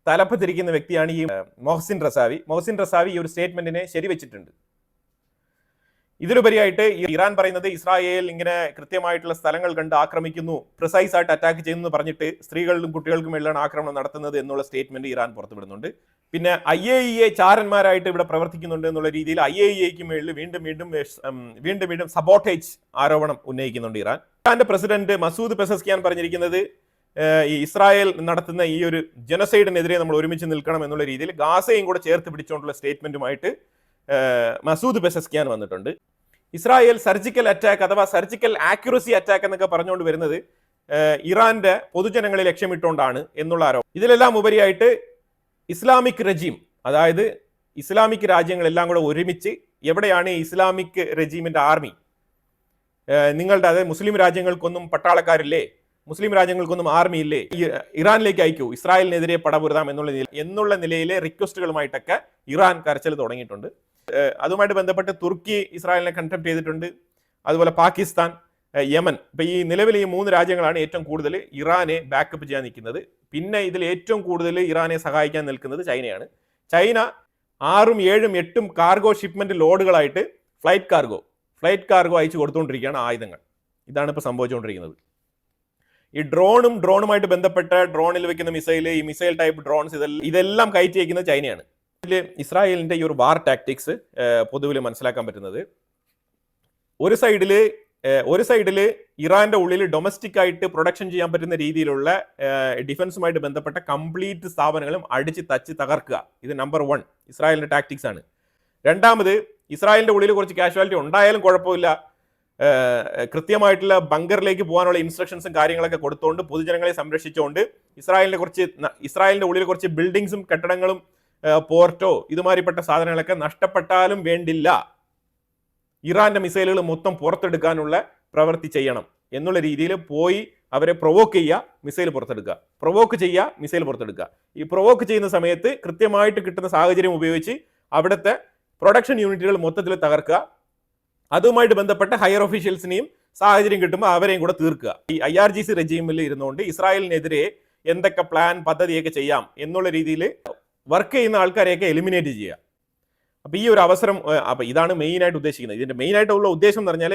തലപ്പത്തിരിക്കുന്ന വ്യക്തിയാണ് ഈ മൊഹ്സിൻ റസാവി. മൊഹ്സിൻ റസാവി ഈ ഒരു സ്റ്റേറ്റ്മെന്റിനെ ശരിവെച്ചിട്ടുണ്ട്. ഇതിലുപരിയായിട്ട് ഇറാൻ പറയുന്നത് ഇസ്രായേൽ ഇങ്ങനെ കൃത്യമായിട്ടുള്ള സ്ഥലങ്ങൾ കണ്ട് ആക്രമിക്കുന്നു, പ്രിസൈസ് ആയിട്ട് അറ്റാക്ക് ചെയ്യുന്നു പറഞ്ഞിട്ട് സ്ത്രീകളിലും കുട്ടികൾക്കും എല്ലാം ആക്രമണം നടത്തുന്നത് എന്നുള്ള സ്റ്റേറ്റ്മെന്റ് ഇറാൻ പുറത്തുവിടുന്നുണ്ട്. പിന്നെ IAEA ചാരന്മാരായിട്ട് ഇവിടെ പ്രവർത്തിക്കുന്നുണ്ട് എന്നുള്ള രീതിയിൽ IAEAക്ക് മേളിൽ വീണ്ടും സബോട്ടേജ് ആരോപണം ഉന്നയിക്കുന്നുണ്ട് ഇറാൻ. ഇറാന്റെ പ്രസിഡന്റ് മസൂദ് പെസസ്കിയാൻ പറഞ്ഞിരിക്കുന്നത് ഈ ഇസ്രായേൽ നടത്തുന്ന ഈ ഒരു ജനസൈഡിനെതിരെ നമ്മൾ ഒരുമിച്ച് നിൽക്കണം എന്നുള്ള രീതിയിൽ ഗാസയും കൂടെ ചേർത്ത് പിടിച്ചുകൊണ്ടുള്ള സ്റ്റേറ്റ്മെന്റുമായിട്ട് മസൂദ് പെസസ്കിയാൻ വന്നിട്ടുണ്ട്. ഇസ്രായേൽ സർജിക്കൽ അറ്റാക്ക് അഥവാ സർജിക്കൽ ആക്യുറസി അറ്റാക്ക് എന്നൊക്കെ പറഞ്ഞുകൊണ്ട് വരുന്നത് ഇറാന്റെ പൊതുജനങ്ങളെ ലക്ഷ്യമിട്ടുകൊണ്ടാണ് എന്നുള്ള ആരോപണം. ഇതിലെല്ലാം ഉപരിയായിട്ട് ഇസ്ലാമിക് റെജീം, അതായത് ഇസ്ലാമിക് രാജ്യങ്ങളെല്ലാം കൂടെ ഒരുമിച്ച് എവിടെയാണ് ഇസ്ലാമിക് റെജീമിന്റെ ആർമി, നിങ്ങളുടെ അതായത് മുസ്ലിം രാജ്യങ്ങൾക്കൊന്നും പട്ടാളക്കാരില്ലേ, മുസ്ലിം രാജ്യങ്ങൾക്കൊന്നും ആർമി ഇല്ലേ, ഇറാനിലേക്ക് അയക്കൂ, ഇസ്രായേലിനെതിരെ പടപൊരുതാം എന്നുള്ള നിലയിലെ റിക്വസ്റ്റുകളുമായിട്ടൊക്കെ ഇറാൻ കരച്ചിൽ തുടങ്ങിയിട്ടുണ്ട്. അതുമായിട്ട് ബന്ധപ്പെട്ട് തുർക്കി ഇസ്രായേലിനെ കണ്ടംപ്റ്റ് ചെയ്തിട്ടുണ്ട്. അതുപോലെ പാകിസ്ഥാൻ, യമൻ. ഇപ്പൊ ഈ നിലവിൽ ഈ 3 രാജ്യങ്ങളാണ് ഏറ്റവും കൂടുതൽ ഇറാനെ ബാക്കപ്പ് ചെയ്യാൻ നിൽക്കുന്നത്. പിന്നെ ഇതിൽ ഏറ്റവും കൂടുതൽ ഇറാനെ സഹായിക്കാൻ നിൽക്കുന്നത് ചൈനയാണ്. ചൈന 6, 7, 8 കാർഗോ ഷിപ്മെന്റ് ലോഡുകളായിട്ട് ഫ്ലൈറ്റ് കാർഗോ അയച്ചു കൊടുത്തുകൊണ്ടിരിക്കുകയാണ് ആയുധങ്ങൾ. ഇതാണ് ഇപ്പോൾ സംഭവിച്ചുകൊണ്ടിരിക്കുന്നത്. ഈ ഡ്രോണുമായിട്ട് ബന്ധപ്പെട്ട ഡ്രോണിൽ വെക്കുന്ന മിസൈൽ, ഈ മിസൈൽ ടൈപ്പ് ഡ്രോൺസ് ഇതെല്ലാം കയറ്റി അയക്കുന്നത് ചൈനയാണ്. ഇതിൽ ഇസ്രായേലിന്റെ ഈ ഒരു വാർ ടാക്ടിക്സ് പൊതുവിൽ മനസ്സിലാക്കാൻ പറ്റുന്നത്, ഒരു സൈഡിൽ ഇറാന്റെ ഉള്ളിൽ ഡൊമസ്റ്റിക് ആയിട്ട് പ്രൊഡക്ഷൻ ചെയ്യാൻ പറ്റുന്ന രീതിയിലുള്ള ഡിഫൻസുമായിട്ട് ബന്ധപ്പെട്ട കംപ്ലീറ്റ് സ്ഥാപനങ്ങളും അടിച്ച് തച്ച് തകർക്കുക. ഇത് നമ്പർ 1 ഇസ്രായേലിന്റെ ടാക്ടിക്സ് ആണ്. രണ്ടാമത്, ഇസ്രായേലിന്റെ ഉള്ളിൽ കുറച്ച് കാഷ്വാലിറ്റി ഉണ്ടായാലും കുഴപ്പമില്ല, കൃത്യമായിട്ടുള്ള ബങ്കറിലേക്ക് പോകാനുള്ള ഇൻസ്ട്രക്ഷൻസും കാര്യങ്ങളൊക്കെ കൊടുത്തുകൊണ്ട് പൊതുജനങ്ങളെ സംരക്ഷിച്ചുകൊണ്ട് ഇസ്രായേലിന്റെ ഉള്ളിൽ കുറച്ച് ബിൽഡിങ്സും കെട്ടിടങ്ങളും പോർട്ടോ ഇതുമാതിരിപ്പെട്ട സാധനങ്ങളൊക്കെ നഷ്ടപ്പെട്ടാലും വേണ്ടില്ല, ഇറാന്റെ മിസൈലുകൾ മൊത്തം പുറത്തെടുക്കാനുള്ള പ്രവൃത്തി ചെയ്യണം എന്നുള്ള രീതിയിൽ പോയി അവരെ പ്രൊവോക്ക് ചെയ്യുക, മിസൈൽ പുറത്തെടുക്കുക, പ്രൊവോക്ക് ചെയ്യുക, മിസൈൽ പുറത്തെടുക്കുക. ഈ പ്രൊവോക്ക് ചെയ്യുന്ന സമയത്ത് കൃത്യമായിട്ട് കിട്ടുന്ന സാഹചര്യം ഉപയോഗിച്ച് അവിടുത്തെ പ്രൊഡക്ഷൻ യൂണിറ്റുകൾ മൊത്തത്തിൽ തകർക്കുക. അതുമായിട്ട് ബന്ധപ്പെട്ട ഹയർ ഒഫീഷ്യൽസിനെയും സാഹചര്യം കിട്ടുമ്പോൾ അവരെയും കൂടെ തീർക്കുക. ഈ IRGC റെജീമിൽ ഇരുന്നുകൊണ്ട് ഇസ്രായേലിനെതിരെ എന്തൊക്കെ പ്ലാൻ പദ്ധതിയൊക്കെ ചെയ്യാം എന്നുള്ള രീതിയിൽ വർക്ക് ചെയ്യുന്ന ആൾക്കാരെയൊക്കെ എലിമിനേറ്റ് ചെയ്യുക. അപ്പൊ ഈ ഒരു അവസരം, അപ്പൊ ഇതാണ് മെയിൻ ആയിട്ട് ഉദ്ദേശിക്കുന്നത്. ഇതിന്റെ മെയിൻ ആയിട്ടുള്ള ഉദ്ദേശം എന്ന് പറഞ്ഞാൽ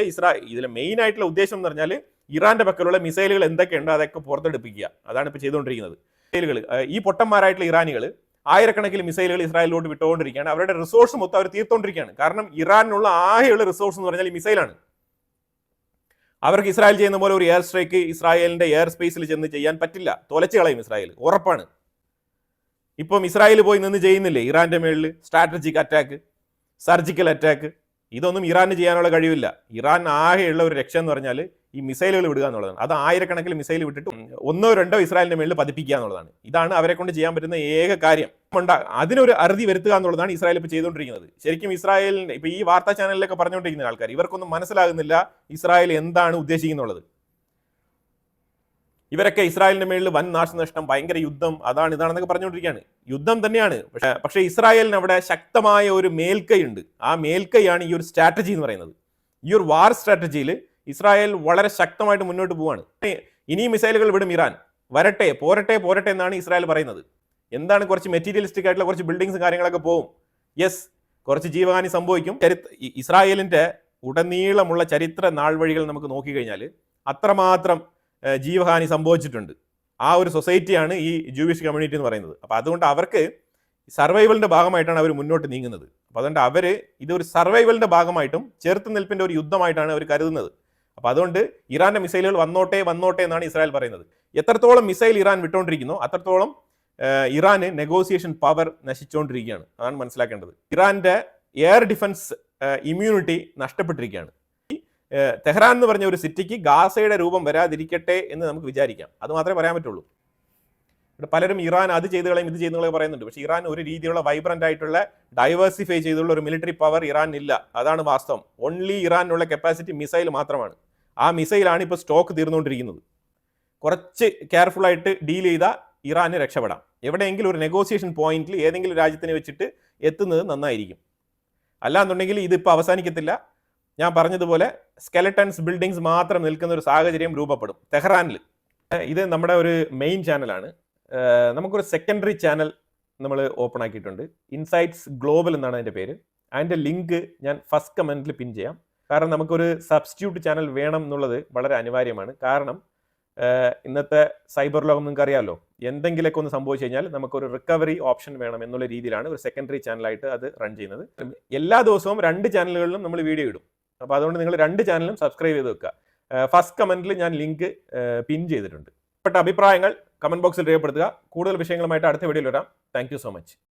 ഇതിലെ മെയിൻ ആയിട്ടുള്ള ഉദ്ദേശം എന്ന് പറഞ്ഞാൽ ഇറാന്റെ പക്കലുള്ള മിസൈലുകൾ എന്തൊക്കെയുണ്ടോ അതൊക്കെ പുറത്തെടുപ്പിക്കുക. അതാണ് ഇപ്പൊ ചെയ്തുകൊണ്ടിരിക്കുന്നത്. മിസൈലുകൾ, ഈ പൊട്ടന്മാരായിട്ടുള്ള ഇറാനികൾ ആയിരക്കണക്കിന് മിസൈലുകൾ ഇസ്രായേലിലോട്ട് വിട്ടുകൊണ്ടിരിക്കുകയാണ്. അവരുടെ റിസോഴ്സ് മൊത്തം അവർ തീർത്തുകൊണ്ടിരിക്കുകയാണ്. കാരണം ഇറാനുള്ള ആകെയുള്ള റിസോഴ്സ് എന്ന് പറഞ്ഞാൽ ഈ മിസൈലാണ്. അവർക്ക് ഇസ്രായേൽ ചെയ്യുന്ന പോലെ ഒരു എയർ സ്ട്രൈക്ക് ഇസ്രായേലിന്റെ എയർ സ്പേസിൽ ചെന്ന് ചെയ്യാൻ പറ്റില്ല. തൊലച്ചു കളയും ഇസ്രായേൽ, ഉറപ്പാണ്. ഇപ്പം ഇസ്രായേൽ പോയി നിന്ന് ചെയ്യുന്നില്ലേ ഇറാന്റെ മേളിൽ സ്ട്രാറ്റജിക് അറ്റാക്ക്, സർജിക്കൽ അറ്റാക്ക്. ഇതൊന്നും ഇറാന് ചെയ്യാനുള്ള കഴിവില്ല. ഇറാൻ ആകെയുള്ള ഒരു രക്ഷ എന്ന് പറഞ്ഞാൽ ഈ മിസൈലുകൾ വിടുക എന്നുള്ളതാണ്. അത് ആയിരക്കണക്കിന് മിസൈൽ വിട്ടിട്ട് 1-2 ഇസ്രായേലിന്റെ മേളിൽ പതിപ്പിക്കുക എന്നുള്ളതാണ്. ഇതാണ് അവരെ കൊണ്ട് ചെയ്യാൻ പറ്റുന്ന ഏക കാര്യം. അതിനൊരു അറുതി വരുത്തുക എന്നുള്ളതാണ് ഇസ്രായേൽ ഇപ്പോൾ ചെയ്തുകൊണ്ടിരിക്കുന്നത്. ശരിക്കും ഇസ്രായേലിന്റെ ഇപ്പൊ ഈ വാർത്താ ചാനലിലൊക്കെ പറഞ്ഞുകൊണ്ടിരിക്കുന്ന ആൾക്കാർ ഇവർക്കൊന്നും മനസ്സിലാകുന്നില്ല ഇസ്രായേൽ എന്താണ് ഉദ്ദേശിക്കുന്നുള്ളത്. ഇവരൊക്കെ ഇസ്രായേലിന്റെ മേളിൽ വൻ നാശനഷ്ടം, ഭയങ്കര യുദ്ധം, അതാണ് ഇതാണെന്നൊക്കെ പറഞ്ഞുകൊണ്ടിരിക്കുകയാണ്. യുദ്ധം തന്നെയാണ്. പക്ഷേ ഇസ്രായേലിന് അവിടെ ശക്തമായ ഒരു മേൽക്കൈ ഉണ്ട്. ആ മേൽക്കൈയാണ് ഈ ഒരു സ്ട്രാറ്റജി എന്ന് പറയുന്നത്. ഈ ഒരു വാർ സ്ട്രാറ്റജിയിൽ ഇസ്രായേൽ വളരെ ശക്തമായിട്ട് മുന്നോട്ട് പോവാണ്. ഇനിയും മിസൈലുകൾ വിടും ഇറാൻ, വരട്ടെ, പോരട്ടെ പോരട്ടെ എന്നാണ് ഇസ്രായേൽ പറയുന്നത്. എന്താണ്, കുറച്ച് മെറ്റീരിയലിസ്റ്റിക് ആയിട്ടുള്ള കുറച്ച് ബിൽഡിങ്സും കാര്യങ്ങളൊക്കെ പോവും. യെസ്, കുറച്ച് ജീവഹാനി സംഭവിക്കും. ഇസ്രായേലിന്റെ ഉടനീളമുള്ള ചരിത്ര നാൾവഴികൾ നമുക്ക് നോക്കിക്കഴിഞ്ഞാൽ അത്രമാത്രം ജീവഹാനി സംഭവിച്ചിട്ടുണ്ട്. ആ ഒരു സൊസൈറ്റിയാണ് ഈ ജൂവിഷ് കമ്മ്യൂണിറ്റി എന്ന് പറയുന്നത്. അപ്പോൾ അതുകൊണ്ട് അവർക്ക് സർവൈവലിന്റെ ഭാഗമായിട്ടാണ് അവർ മുന്നോട്ട് നീങ്ങുന്നത്. അപ്പോൾ അതുകൊണ്ട് അവർ ഇതൊരു സർവൈവലിന്റെ ഭാഗമായിട്ടും ചെറുത്ത് നിൽപ്പിന്റെ ഒരു യുദ്ധമായിട്ടാണ് അവർ കരുതുന്നത്. അപ്പോൾ അതുകൊണ്ട് ഇറാന്റെ മിസൈലുകൾ വന്നോട്ടെ വന്നോട്ടെ എന്നാണ് ഇസ്രായേൽ പറയുന്നത്. എത്രത്തോളം മിസൈൽ ഇറാൻ വിട്ടുകൊണ്ടിരിക്കുന്നോ അത്രത്തോളം ഇറാന് നെഗോസിയേഷൻ പവർ നശിച്ചുകൊണ്ടിരിക്കുകയാണ്. അതാണ് മനസ്സിലാക്കേണ്ടത്. ഇറാന്റെ എയർ ഡിഫൻസ് ഇമ്മ്യൂണിറ്റി നഷ്ടപ്പെട്ടിരിക്കുകയാണ്. തെഹ്റാൻ എന്ന് പറഞ്ഞ ഒരു സിറ്റിക്ക് ഗാസയുടെ രൂപം വരാതിരിക്കട്ടെ എന്ന് നമുക്ക് വിചാരിക്കാം. അത് മാത്രമേ പറയാൻ പറ്റുള്ളൂ. ഇവിടെ പലരും ഇറാൻ അത് ചെയ്ത് കളയും ഇത് ചെയ്യുന്ന പറയുന്നുണ്ട്. പക്ഷേ ഇറാൻ ഒരു രീതിയിലുള്ള വൈബ്രന്റ് ആയിട്ടുള്ള ഡൈവേഴ്സിഫൈ ചെയ്തുള്ള ഒരു മിലിറ്ററി പവർ ഇറാൻ ഇല്ല. അതാണ് വാസ്തവം. ഓൺലി ഇറാനുള്ള കപ്പാസിറ്റി മിസൈൽ മാത്രമാണ്. ആ മിസൈലാണ് ഇപ്പോൾ സ്റ്റോക്ക് തീർന്നുകൊണ്ടിരിക്കുന്നത്. കുറച്ച് കെയർഫുൾ ആയിട്ട് ഡീൽ ചെയ്താൽ ഇറാന് രക്ഷപ്പെടാം. എവിടെയെങ്കിലും ഒരു നെഗോസിയേഷൻ പോയിന്റിൽ ഏതെങ്കിലും രാജ്യത്തിനെ വെച്ചിട്ട് എത്തുന്നത് നന്നായിരിക്കും. അല്ലാന്നുണ്ടെങ്കിൽ ഇതിപ്പോൾ അവസാനിക്കത്തില്ല. ഞാൻ പറഞ്ഞതുപോലെ സ്കെലട്ടൺസ് ബിൽഡിങ്സ് മാത്രം നിൽക്കുന്ന ഒരു സാഹചര്യം രൂപപ്പെടും തെഹ്റാനിൽ. ഇത് നമ്മുടെ ഒരു മെയിൻ ചാനലാണ്. നമുക്കൊരു സെക്കൻഡറി ചാനൽ നമ്മൾ ഓപ്പൺ ആക്കിയിട്ടുണ്ട്. ഇൻസൈറ്റ്സ് ഗ്ലോബൽ എന്നാണ് അതിൻ്റെ പേര്. അതിൻ്റെ ലിങ്ക് ഞാൻ ഫസ്റ്റ് കമൻറ്റിൽ പിൻ ചെയ്യാം. കാരണം നമുക്കൊരു സബ്സ്റ്റിറ്റ്യൂട്ട് ചാനൽ വേണം എന്നുള്ളത് വളരെ അനിവാര്യമാണ്. കാരണം ഇന്നത്തെ സൈബർ ലോകം നിങ്ങൾക്ക് അറിയാമല്ലോ, എന്തെങ്കിലുമൊക്കെ ഒന്ന് സംഭവിച്ചു കഴിഞ്ഞാൽ നമുക്കൊരു റിക്കവറി ഓപ്ഷൻ വേണം എന്നുള്ള രീതിയിലാണ് ഒരു സെക്കൻഡറി ചാനലായിട്ട് അത് റൺ ചെയ്യുന്നത്. എല്ലാ ദിവസവും 2 ചാനലുകളിലും നമ്മൾ വീഡിയോ ഇടും. അപ്പോൾ അതുകൊണ്ട് നിങ്ങൾ 2 ചാനലും സബ്സ്ക്രൈബ് ചെയ്ത് വെക്കുക. ഫസ്റ്റ് കമൻറ്റിൽ ഞാൻ ലിങ്ക് പിൻ ചെയ്തിട്ടുണ്ട്. ഇഷ്ടപ്പെട്ട അഭിപ്രായങ്ങൾ കമൻറ്റ് ബോക്സിൽ രേഖപ്പെടുത്തുക. കൂടുതൽ വിഷയങ്ങളുമായിട്ട് അടുത്ത വീഡിയോയിൽ വരാം. Thank you so much.